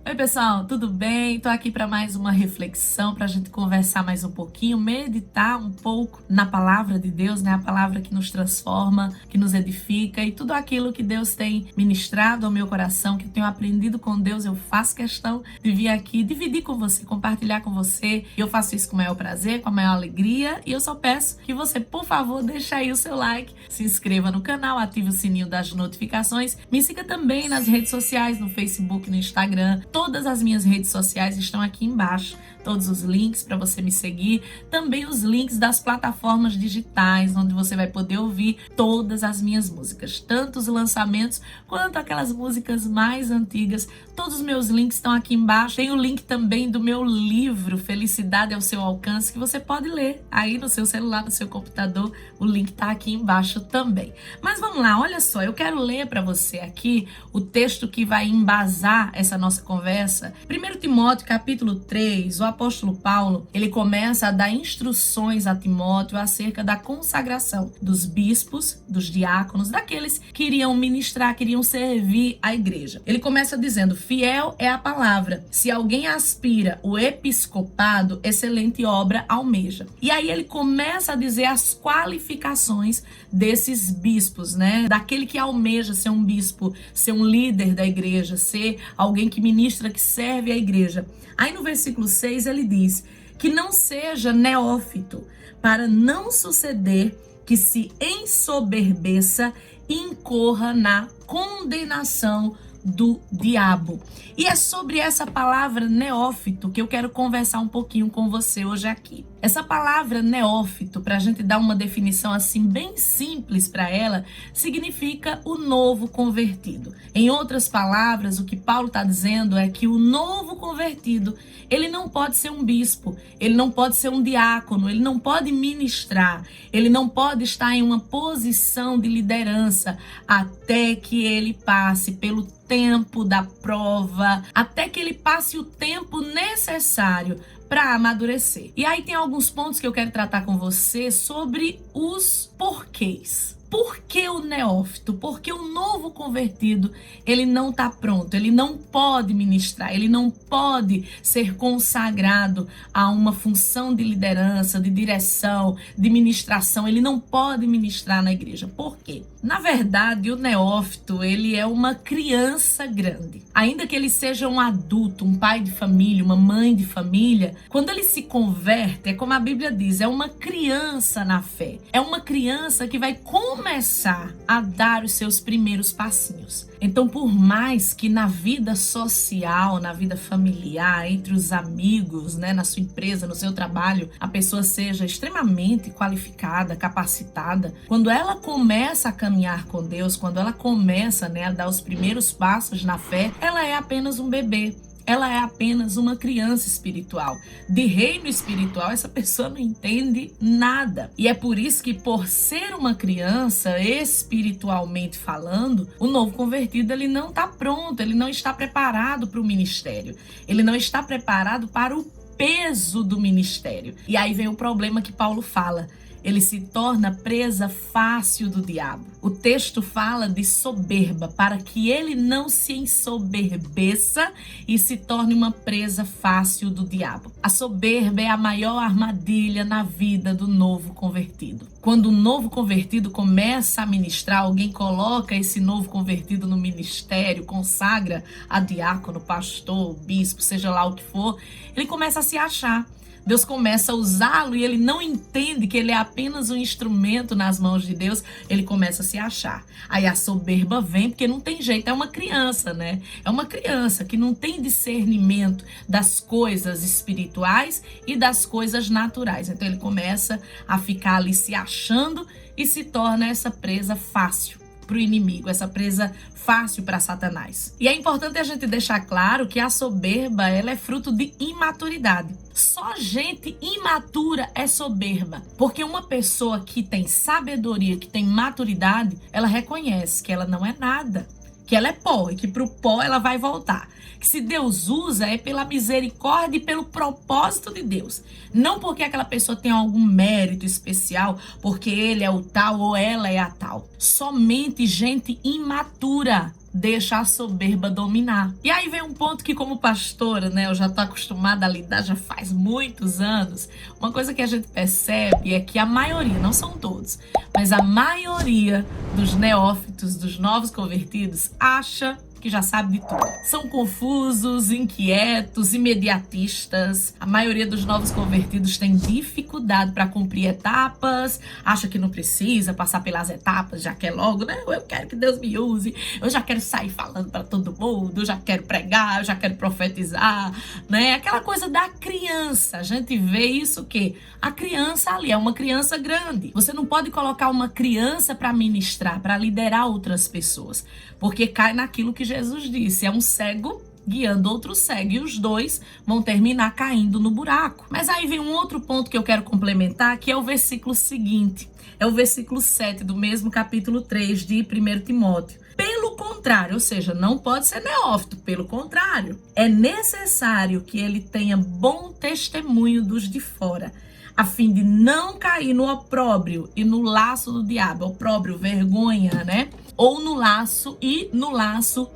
Oi, pessoal, tudo bem? Tô aqui para mais uma reflexão, para a gente conversar mais um pouquinho, meditar um pouco na palavra de Deus, né? A palavra que nos transforma, que nos edifica e tudo aquilo que Deus tem ministrado ao meu coração, que eu tenho aprendido com Deus, eu faço questão de vir aqui dividir com você, compartilhar com você. E eu faço isso com o maior prazer, com a maior alegria. E eu só peço que você, por favor, deixe aí o seu like, se inscreva no canal, ative o sininho das notificações, me siga também nas redes sociais, no Facebook, no Instagram. Todas as minhas redes sociais estão aqui embaixo, todos os links para você me seguir, também os links das plataformas digitais, onde você vai poder ouvir todas as minhas músicas, tanto os lançamentos quanto aquelas músicas mais antigas. Todos os meus links estão aqui embaixo. Tem o link também do meu livro, Felicidade ao Seu Alcance, que você pode ler aí no seu celular, no seu computador. O link está aqui embaixo também. Mas vamos lá, olha só, eu quero ler para você aqui o texto que vai embasar essa nossa conversa. 1 Timóteo, capítulo 3, o apóstolo Paulo, ele começa a dar instruções a Timóteo acerca da consagração dos bispos, dos diáconos, daqueles que iriam ministrar, que iriam servir a igreja. Ele começa dizendo: fiel é a palavra. Se alguém aspira o episcopado, excelente obra almeja. E aí ele começa a dizer as qualificações desses bispos, né? Daquele que almeja ser um bispo, ser um líder da igreja, ser alguém que ministra, que serve a igreja. Aí no versículo 6 ele diz que não seja neófito, para não suceder que se ensoberbeça e incorra na condenação do diabo. E é sobre essa palavra neófito que eu quero conversar um pouquinho com você hoje aqui. Essa palavra neófito, para a gente dar uma definição assim bem simples para ela, significa o novo convertido. Em outras palavras, o que Paulo está dizendo é que o novo convertido, ele não pode ser um bispo, ele não pode ser um diácono, ele não pode ministrar, ele não pode estar em uma posição de liderança até que ele passe pelo tempo da prova, até que ele passe o tempo necessário para amadurecer. E aí tem alguns pontos que eu quero tratar com você sobre os porquês. Por que o neófito? Porque o novo convertido, ele não está pronto, ele não pode ministrar, ele não pode ser consagrado a uma função de liderança, de direção, de ministração, ele não pode ministrar na igreja. Por quê? Na verdade, o neófito, ele é uma criança grande. Ainda que ele seja um adulto, um pai de família, uma mãe de família, quando ele se converte, é como a Bíblia diz, é uma criança na fé. É uma criança que vai começar a dar os seus primeiros passinhos. Então, por mais que na vida social, na vida familiar, entre os amigos, né, na sua empresa, no seu trabalho, a pessoa seja extremamente qualificada, capacitada, quando ela começa a caminhar com Deus, quando ela começa, né, a dar os primeiros passos na fé, ela é apenas um bebê. Ela é apenas uma criança espiritual. De reino espiritual, essa pessoa não entende nada. E é por isso que, por ser uma criança, espiritualmente falando, o novo convertido, ele não está pronto, ele não está preparado para o ministério. Ele não está preparado para o peso do ministério. E aí vem o problema que Paulo fala. Ele se torna presa fácil do diabo. O texto fala de soberba, para que ele não se ensoberbeça e se torne uma presa fácil do diabo. A soberba é a maior armadilha na vida do novo convertido. Quando o novo convertido começa a ministrar, alguém coloca esse novo convertido no ministério, consagra a diácono, pastor, bispo, seja lá o que for, ele começa a se achar. Deus começa a usá-lo e ele não entende que ele é apenas um instrumento nas mãos de Deus, ele começa a se achar. Aí a soberba vem, porque não tem jeito, é uma criança, né? É uma criança que não tem discernimento das coisas espirituais e das coisas naturais. Então ele começa a ficar ali se achando e se torna essa presa fácil para o inimigo, essa presa fácil para Satanás. E é importante a gente deixar claro que a soberba, ela é fruto de imaturidade. Só gente imatura é soberba, porque uma pessoa que tem sabedoria, que tem maturidade, ela reconhece que ela não é nada, que ela é pó e que para o pó ela vai voltar. Que se Deus usa é pela misericórdia e pelo propósito de Deus. Não porque aquela pessoa tem algum mérito especial, porque ele é o tal ou ela é a tal. Somente gente imatura deixa a soberba dominar. E aí vem um ponto que, como pastora, né, eu já tô acostumada a lidar já faz muitos anos. Uma coisa que a gente percebe é que a maioria, não são todos, mas a maioria dos neófitos, dos novos convertidos, acha que já sabe de tudo. São confusos, inquietos, imediatistas. A maioria dos novos convertidos tem dificuldade para cumprir etapas, acha que não precisa passar pelas etapas, já quer logo, né? Eu quero que Deus me use, eu já quero sair falando para todo mundo, eu já quero pregar, eu já quero profetizar, né? Aquela coisa da criança. A gente vê isso que a criança ali é uma criança grande. Você não pode colocar uma criança para ministrar, para liderar outras pessoas, porque cai naquilo que Jesus disse, é um cego guiando outro cego, e os dois vão terminar caindo no buraco. Mas aí vem um outro ponto que eu quero complementar, que é o versículo seguinte, é o versículo 7 do mesmo capítulo 3 de 1 Timóteo. Pelo contrário, ou seja, não pode ser neófito, pelo contrário, é necessário que ele tenha bom testemunho dos de fora, a fim de não cair no opróbrio e no laço do diabo. Opróbrio, vergonha, né? Ou no laço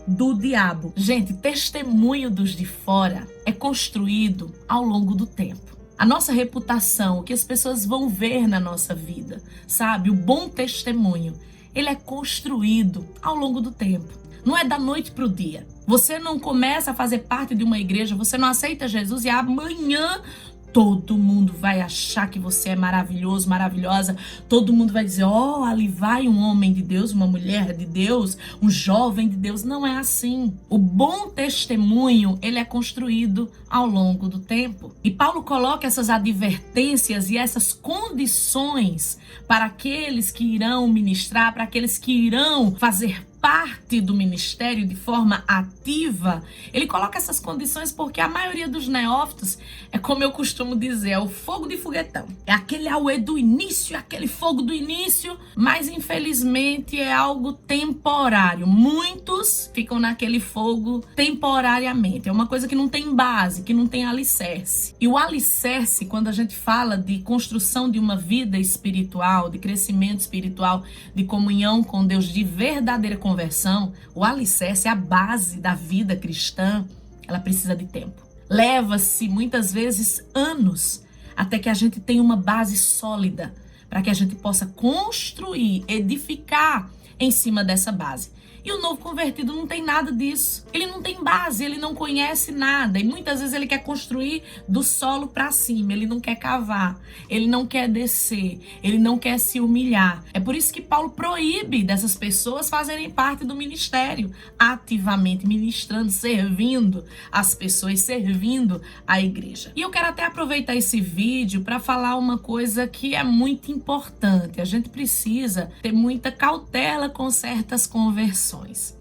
do diabo. Gente, testemunho dos de fora é construído ao longo do tempo. A nossa reputação, o que as pessoas vão ver na nossa vida, sabe? O bom testemunho, ele é construído ao longo do tempo. Não é da noite para o dia. Você não começa a fazer parte de uma igreja, você não aceita Jesus e amanhã todo mundo vai achar que você é maravilhoso, maravilhosa. Todo mundo vai dizer, ó, ali vai um homem de Deus, uma mulher de Deus, um jovem de Deus. Não é assim. O bom testemunho, ele é construído ao longo do tempo. E Paulo coloca essas advertências e essas condições para aqueles que irão ministrar, para aqueles que irão fazer parte do ministério de forma ativa. Ele coloca essas condições porque a maioria dos neófitos é, como eu costumo dizer, é o fogo de foguetão. É aquele auê do início, aquele fogo do início, mas infelizmente é algo temporário. Muitos ficam naquele fogo temporariamente. É uma coisa que não tem base, que não tem alicerce. E o alicerce, quando a gente fala de construção de uma vida espiritual, de crescimento espiritual, de comunhão com Deus, de verdadeira conversão, o alicerce, a base da vida cristã, ela precisa de tempo. Leva-se muitas vezes anos até que a gente tenha uma base sólida para que a gente possa construir, edificar em cima dessa base. E o novo convertido não tem nada disso. Ele não tem base, ele não conhece nada. E muitas vezes ele quer construir do solo para cima. Ele não quer cavar, ele não quer descer, ele não quer se humilhar. É por isso que Paulo proíbe dessas pessoas fazerem parte do ministério, ativamente ministrando, servindo as pessoas, servindo a igreja. E eu quero até aproveitar esse vídeo para falar uma coisa que é muito importante. A gente precisa ter muita cautela com certas conversões.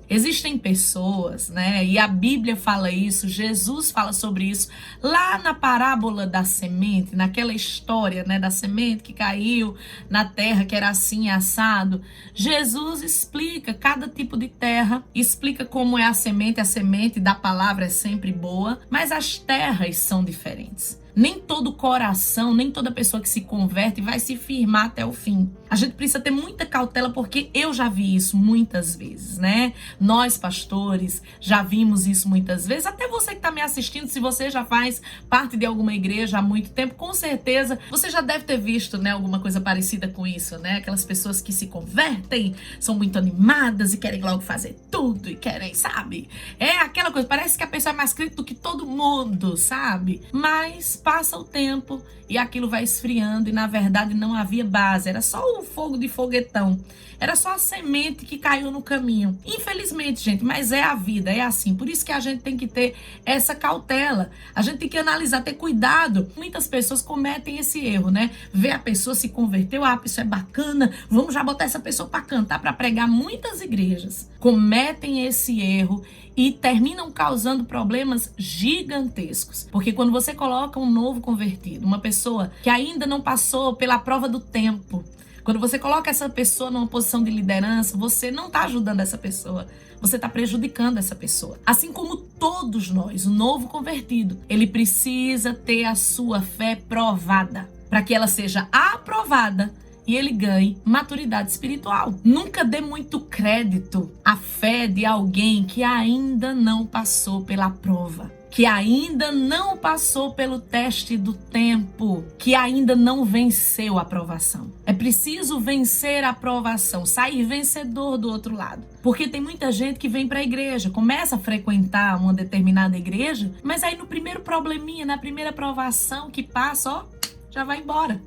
Existem pessoas, né? E a Bíblia fala isso, Jesus fala sobre isso, lá na parábola da semente, naquela história, né, da semente que caiu na terra, que era assim, assado. Jesus explica cada tipo de terra, explica como é a semente da palavra é sempre boa, mas as terras são diferentes. Nem todo coração, nem toda pessoa que se converte vai se firmar até o fim. A gente precisa ter muita cautela, porque eu já vi isso muitas vezes, né? Nós, pastores, já vimos isso muitas vezes. Até você que está me assistindo, se você já faz parte de alguma igreja há muito tempo, com certeza você já deve ter visto, né, alguma coisa parecida com isso, né? Aquelas pessoas que se convertem, são muito animadas e querem logo fazer tudo e querem, sabe? É aquela coisa, parece que a pessoa é mais crente do que todo mundo, sabe? Mas passa o tempo e aquilo vai esfriando e na verdade não havia base, era só o fogo de foguetão, era só a semente que caiu no caminho. Infelizmente, gente, mas é a vida, é assim. Por isso que a gente tem que ter essa cautela, a gente tem que analisar, ter cuidado. Muitas pessoas cometem esse erro, né? Vê a pessoa se converteu, a pessoa é bacana, vamos já botar essa pessoa para cantar, para pregar. Muitas igrejas cometem esse erro e terminam causando problemas gigantescos. Porque quando você coloca um novo convertido, uma pessoa que ainda não passou pela prova do tempo, quando você coloca essa pessoa numa posição de liderança, você não está ajudando essa pessoa, você está prejudicando essa pessoa. Assim como todos nós, o novo convertido, ele precisa ter a sua fé provada, para que ela seja aprovada e ele ganhe maturidade espiritual. Nunca dê muito crédito à fé de alguém que ainda não passou pela prova, que ainda não passou pelo teste do tempo, que ainda não venceu a provação. É preciso vencer a provação, sair vencedor do outro lado. Porque tem muita gente que vem para a igreja, começa a frequentar uma determinada igreja, mas aí no primeiro probleminha, na primeira provação que passa, ó, já vai embora.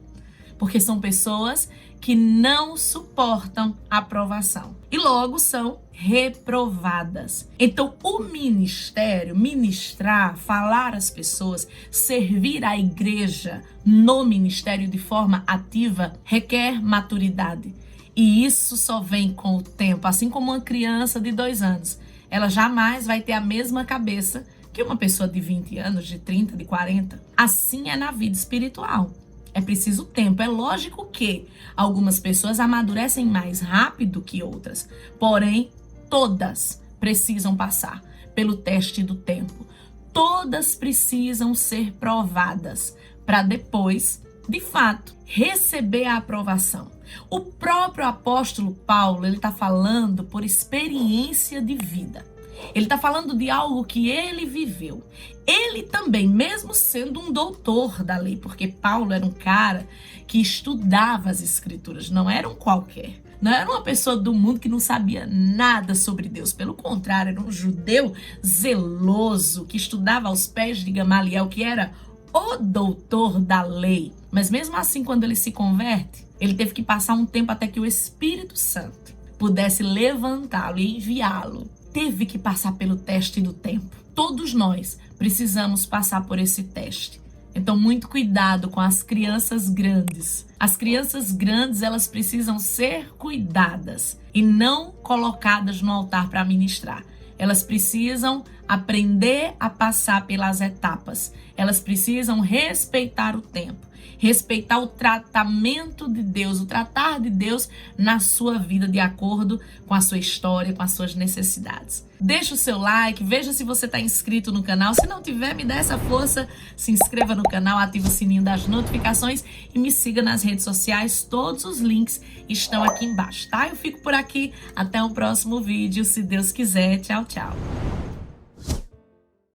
Porque são pessoas que não suportam a aprovação e logo são reprovadas. Então, o ministério, ministrar, falar às pessoas, servir a igreja no ministério de forma ativa, requer maturidade. E isso só vem com o tempo. Assim como uma criança de 2 anos, ela jamais vai ter a mesma cabeça que uma pessoa de 20 anos, de 30, de 40. Assim é na vida espiritual. É preciso tempo. É lógico que algumas pessoas amadurecem mais rápido que outras. Porém, todas precisam passar pelo teste do tempo. Todas precisam ser provadas para depois, de fato, receber a aprovação. O próprio apóstolo Paulo, ele está falando por experiência de vida. Ele está falando de algo que ele viveu. Ele também, mesmo sendo um doutor da lei, porque Paulo era um cara que estudava as escrituras, não era um qualquer. Não era uma pessoa do mundo que não sabia nada sobre Deus. Pelo contrário, era um judeu zeloso que estudava aos pés de Gamaliel, que era o doutor da lei. Mas mesmo assim, quando ele se converte, ele teve que passar um tempo até que o Espírito Santo pudesse levantá-lo e enviá-lo. Teve que passar pelo teste do tempo. Todos nós precisamos passar por esse teste. Então, muito cuidado com as crianças grandes. As crianças grandes, elas precisam ser cuidadas e não colocadas no altar para ministrar. Elas precisam aprender a passar pelas etapas. Elas precisam respeitar o tempo, respeitar o tratamento de Deus, o tratar de Deus na sua vida de acordo com a sua história, com as suas necessidades. Deixa o seu like, veja se você está inscrito no canal. Se não tiver, me dá essa força, se inscreva no canal, ative o sininho das notificações e me siga nas redes sociais. Todos os links estão aqui embaixo, tá? Eu fico por aqui, até o próximo vídeo, se Deus quiser. Tchau, tchau.